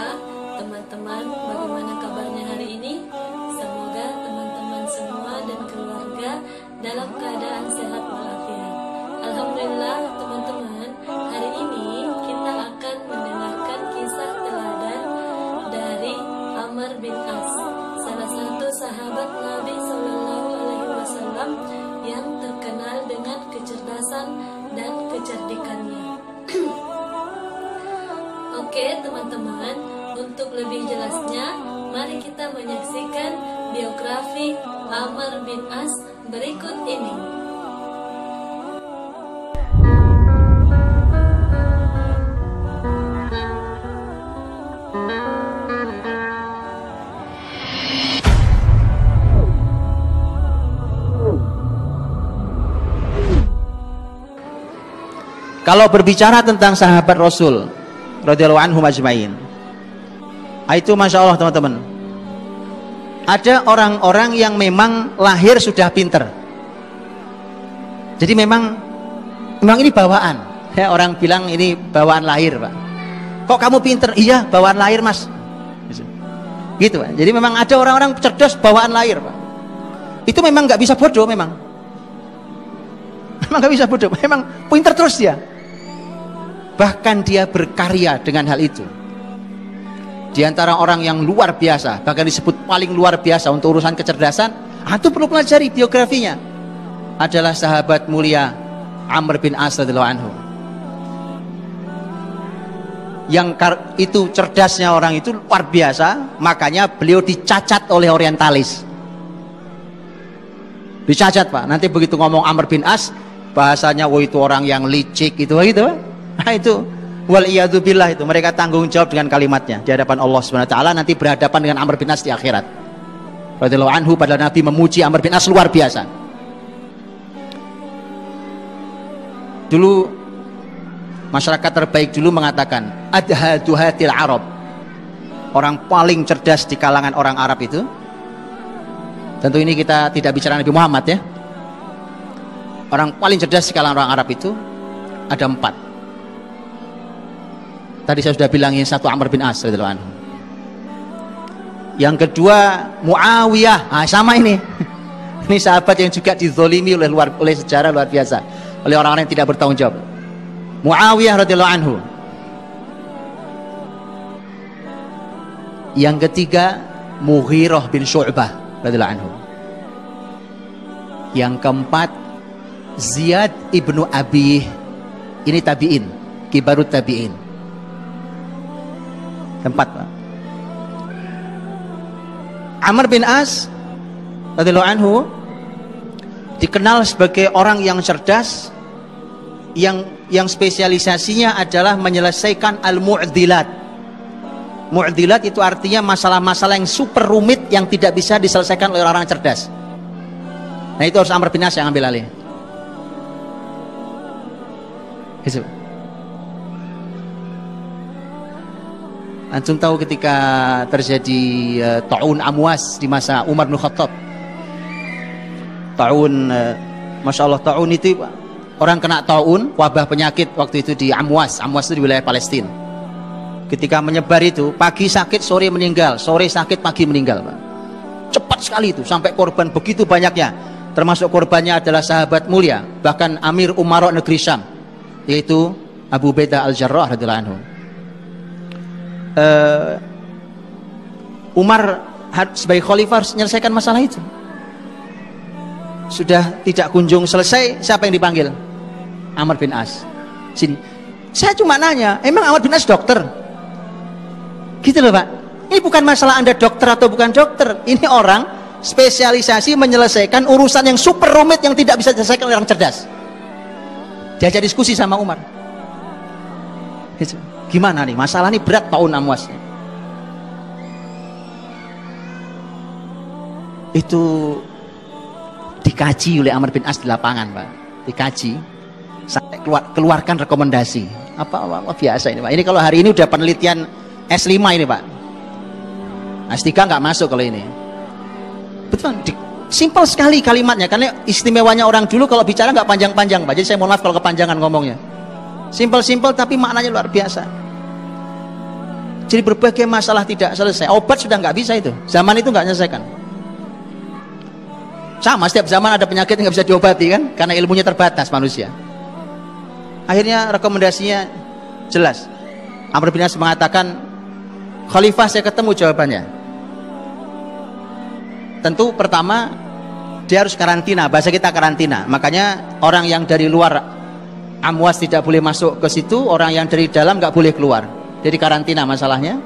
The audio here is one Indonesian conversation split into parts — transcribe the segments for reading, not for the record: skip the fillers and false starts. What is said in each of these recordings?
Alhamdulillah, teman-teman, bagaimana kabarnya hari ini? Semoga teman-teman semua dan keluarga dalam keadaan sehat walafiat. Alhamdulillah, teman-teman, hari ini kita akan mendengarkan kisah teladan dari Amr bin As, salah satu sahabat Nabi Shallallahu Alaihi Wasallam yang terkenal dengan kecerdasan dan kecerdikannya. Oke teman-teman, untuk lebih jelasnya, mari kita menyaksikan biografi Amr bin As berikut ini. Kalau berbicara tentang sahabat Rasul radhiyallahu anhum ajmain, itu masya Allah teman-teman, ada orang-orang yang memang lahir sudah pinter. Jadi memang ini bawaan ya, orang bilang ini bawaan lahir Pak. Kok kamu pinter? Iya bawaan lahir Mas, gitu Pak. Jadi memang ada orang-orang cerdas bawaan lahir Pak. Itu memang nggak bisa bodoh, memang nggak bisa bodoh, memang pinter terus dia. Bahkan dia berkarya dengan hal itu. Di antara orang yang luar biasa, bahkan disebut paling luar biasa untuk urusan kecerdasan, itu perlu pelajari biografinya, adalah sahabat mulia Amr bin As radhiyallahu anhu. Yang itu cerdasnya orang itu luar biasa, makanya beliau dicacat oleh orientalis. Dicacat Pak, nanti begitu ngomong Amr bin As, bahasanya itu orang yang licik itu gitu. Nah itu waliyadzubillah, itu mereka tanggung jawab dengan kalimatnya di hadapan Allah Subhanahu wa taala, nanti berhadapan dengan Amr bin As di akhirat. Radhiyallahu anhu, padahal Nabi memuji Amr bin As luar biasa. Dulu masyarakat terbaik dulu mengatakan adhaduhatil Arab, orang paling cerdas di kalangan orang Arab itu. Tentu ini kita tidak bicara Nabi Muhammad ya. Orang paling cerdas di kalangan orang Arab itu ada 4. Tadi saya sudah bilangin, satu Amr bin As radhiyallahu anhu. Yang kedua Muawiyah, sama ini. Ini sahabat yang juga dizolimi oleh sejarah luar biasa, oleh orang-orang yang tidak bertanggung jawab. Muawiyah radhiyallahu anhu. Yang ketiga Mughirah bin Syu'bah radhiyallahu anhu. Yang keempat Ziyad ibnu Abi, ini tabi'in, kibarut tabi'in. Tempat Pak. Amr bin As radhiyallahu anhu dikenal sebagai orang yang cerdas, yang spesialisasinya adalah menyelesaikan al-mu'dilat. Mu'dilat itu artinya masalah-masalah yang super rumit yang tidak bisa diselesaikan oleh orang cerdas. Nah itu harus Amr bin As yang ambil alih. Gitu. Antum tahu ketika terjadi ta'un Amwas di masa Umar bin Khattab. Ta'un, masya Allah, ta'un itu orang kena ta'un, wabah penyakit waktu itu di Amwas. Amwas itu di wilayah Palestina. Ketika menyebar itu, pagi sakit, sore meninggal, sore sakit, pagi meninggal Pak. Cepat sekali itu, sampai korban begitu banyaknya. Termasuk korbannya adalah sahabat mulia, bahkan Amir Umara negeri Syam, yaitu Abu Ubaidah al-Jarrah radhiyallahu anhu. Umar sebagai khalifah harus menyelesaikan masalah itu. Sudah tidak kunjung selesai, siapa yang dipanggil? Amr bin As. Sini. Saya cuma nanya, emang Amr bin As dokter? Gitu loh Pak. Ini bukan masalah Anda dokter atau bukan dokter. Ini orang spesialisasi menyelesaikan urusan yang super rumit yang tidak bisa diselesaikan oleh orang cerdas. Diajak diskusi sama Umar. Gitu. Gimana nih, masalah ini berat tahun Amwas. Itu dikaji oleh Amr bin As di lapangan Pak. Dikaji sampai keluarkan rekomendasi. Apa biasa ini Pak. Ini kalau hari ini udah penelitian S5 ini Pak. S3 nggak masuk kalau ini. Betul, simpel sekali kalimatnya. Karena istimewanya orang dulu kalau bicara nggak panjang-panjang Pak. Jadi saya mohon maaf kalau kepanjangan ngomongnya. Simpel-simpel tapi maknanya luar biasa. Jadi berbagai masalah tidak selesai. Obat sudah nggak bisa itu. Zaman itu nggak menyelesaikan. Sama, setiap zaman ada penyakit yang nggak bisa diobati kan, karena ilmunya terbatas manusia. Akhirnya rekomendasinya jelas. Amr bin As mengatakan, Khalifah saya ketemu jawabannya. Tentu pertama dia harus karantina, bahasa kita karantina. Makanya orang yang dari luar Amwas tidak boleh masuk ke situ, orang yang dari dalam nggak boleh keluar. Jadi karantina masalahnya.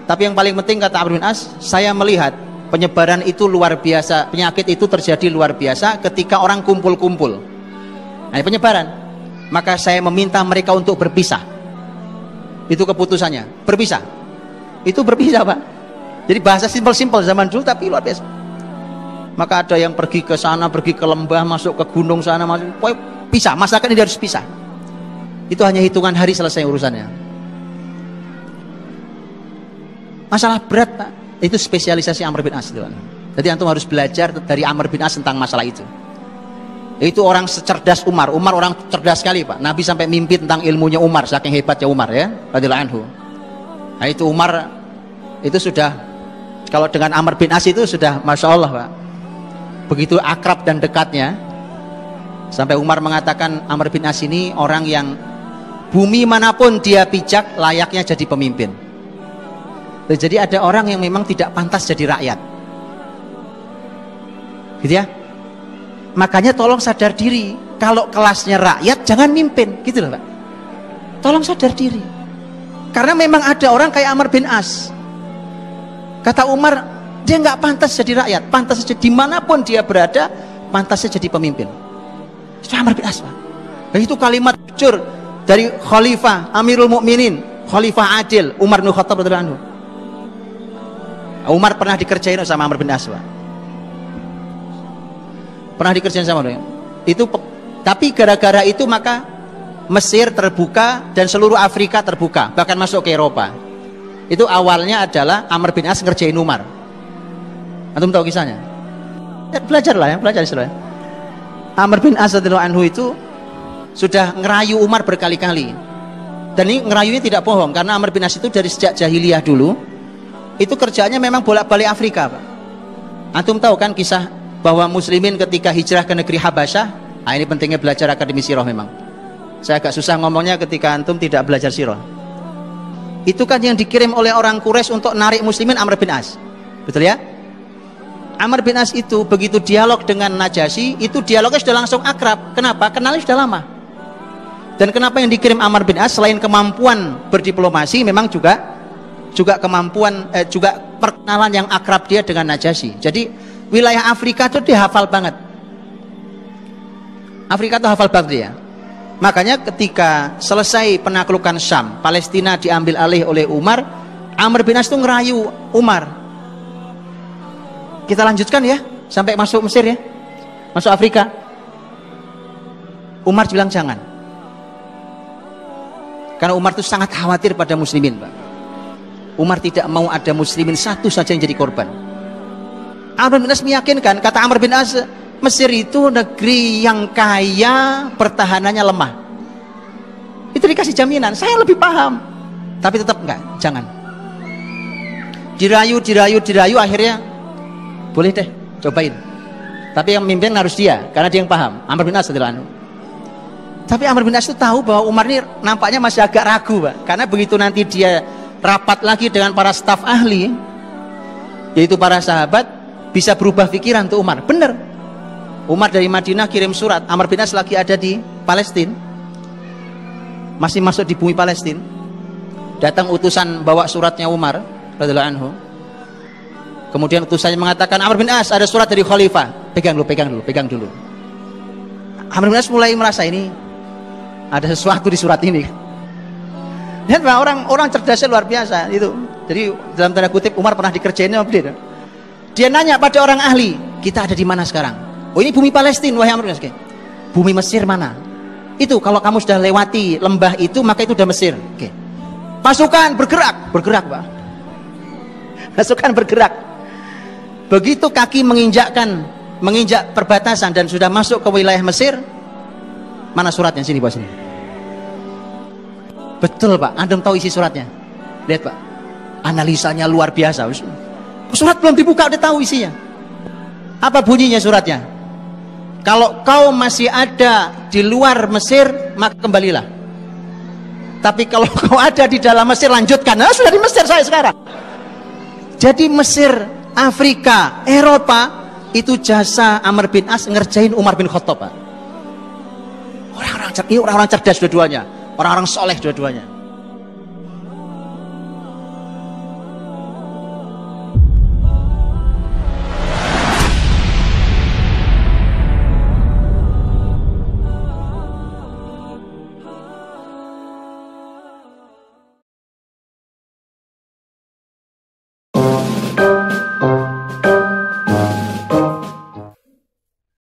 Tapi yang paling penting kata Amr bin As, saya melihat penyebaran itu luar biasa, penyakit itu terjadi luar biasa ketika orang kumpul-kumpul. Nah, penyebaran. Maka saya meminta mereka untuk berpisah. Itu keputusannya, berpisah. Itu berpisah, Pak. Jadi bahasa simpel-simpel zaman dulu tapi luar biasa. Maka ada yang pergi ke sana, pergi ke lembah, masuk ke gunung sana, masuk, pisah. Masyarakat ini harus pisah. Itu hanya hitungan hari selesai urusannya. Masalah berat, Pak. Itu spesialisasi Amr bin As. Jadi antum harus belajar dari Amr bin As tentang masalah itu. Itu orang secerdas Umar. Umar orang cerdas sekali, Pak. Nabi sampai mimpi tentang ilmunya Umar, saking hebatnya Umar ya, radhiyallahu anhu. Nah, itu Umar itu sudah, kalau dengan Amr bin As itu sudah Masya Allah, Pak, begitu akrab dan dekatnya, sampai Umar mengatakan Amr bin As ini orang yang bumi manapun dia pijak layaknya jadi pemimpin. Jadi ada orang yang memang tidak pantas jadi rakyat, gitu ya. Makanya tolong sadar diri, kalau kelasnya rakyat jangan mimpin, gitu loh, Pak. Tolong sadar diri. Karena memang ada orang kayak Amr bin As. Kata Umar, dia nggak pantas jadi rakyat, pantas saja dimanapun dia berada, pantas saja jadi pemimpin. Itu Amr bin As, Pak. Dan itu kalimat jujur dari Khalifah Amirul Mukminin, Khalifah Adil Umar bin Khattab radhiyallahu anhu. Umar pernah dikerjain sama Amr bin As, Pak. Pernah dikerjain sama dia. Itu, tapi gara-gara itu maka Mesir terbuka dan seluruh Afrika terbuka, bahkan masuk ke Eropa. Itu awalnya adalah Amr bin As ngerjain Umar. Antum tahu kisahnya? Ya, belajarlah ya, belajar istilah. Amr bin As radhiyallahu anhu itu sudah ngerayu Umar berkali-kali. Dan ini ngerayunya tidak bohong, karena Amr bin As itu dari sejak jahiliyah dulu itu kerjanya memang bolak-balik Afrika, Pak. Antum tahu kan kisah bahwa muslimin ketika hijrah ke negeri Habasyah. Nah, ini pentingnya belajar akademi sirah memang. Saya agak susah ngomongnya ketika antum tidak belajar sirah. Itu kan yang dikirim oleh orang Quraisy untuk narik muslimin Amr bin As. Betul ya? Amr bin As itu begitu dialog dengan Najasyi, itu dialognya sudah langsung akrab. Kenapa? Kenalnya sudah lama. Dan kenapa yang dikirim Amr bin As selain kemampuan berdiplomasi, memang juga kemampuan juga perkenalan yang akrab dia dengan Najasyi. Jadi wilayah Afrika itu dia hafal banget. Afrika itu hafal banget dia. Makanya ketika selesai penaklukan Syam, Palestina diambil alih oleh Umar, Amr bin As itu ngerayu Umar. Kita lanjutkan ya, sampai masuk Mesir ya, masuk Afrika. Umar bilang jangan. Karena Umar itu sangat khawatir pada muslimin, Pak. Umar tidak mau ada muslimin satu saja yang jadi korban. Amr bin As meyakinkan, kata Amr bin As, Mesir itu negeri yang kaya, pertahanannya lemah. Itu dikasih jaminan, saya lebih paham. Tapi tetap enggak, jangan. Dirayu, akhirnya boleh deh, cobain. Tapi yang memimpin harus dia, karena dia yang paham. Amr bin As radhiyallahu anhu. Tapi Amr bin As itu tahu bahwa Umar ini nampaknya masih agak ragu, Pak. Karena begitu nanti dia rapat lagi dengan para staf ahli, yaitu para sahabat, bisa berubah pikiran tuh Umar. Bener, Umar dari Madinah kirim surat, Amr bin As lagi ada di Palestina, masih masuk di bumi Palestina. Datang utusan bawa suratnya Umar radhiyallahu anhu. Kemudian utusannya mengatakan, Amr bin As ada surat dari Khalifah, pegang dulu. Amr bin As mulai merasa ini ada sesuatu di surat ini. Dan orang cerdasnya luar biasa itu. Jadi dalam tanda kutip Umar pernah dikerjainnya sama dia. Dia nanya pada orang ahli, kita ada di mana sekarang? Oh, ini bumi Palestina, wahai Amr bin As. Bumi Mesir mana? Itu kalau kamu sudah lewati lembah itu, maka itu sudah Mesir. Oke. Pasukan bergerak, Pak. Pasukan bergerak. Begitu kaki menginjak perbatasan dan sudah masuk ke wilayah Mesir, mana suratnya? Sini, Bos, sini. Betul, Pak. Antum tahu isi suratnya? Lihat Pak, analisanya luar biasa. Surat belum dibuka udah tahu isinya. Apa bunyinya suratnya? Kalau kau masih ada di luar Mesir, maka kembalilah. Tapi kalau kau ada di dalam Mesir, lanjutkan. Nah, sudah di Mesir saya sekarang. Jadi Mesir, Afrika, Eropa, itu jasa Amr bin As ngerjain Umar bin Khattab, Pak. Orang-orang cerdas dua-duanya, orang-orang soleh dua-duanya.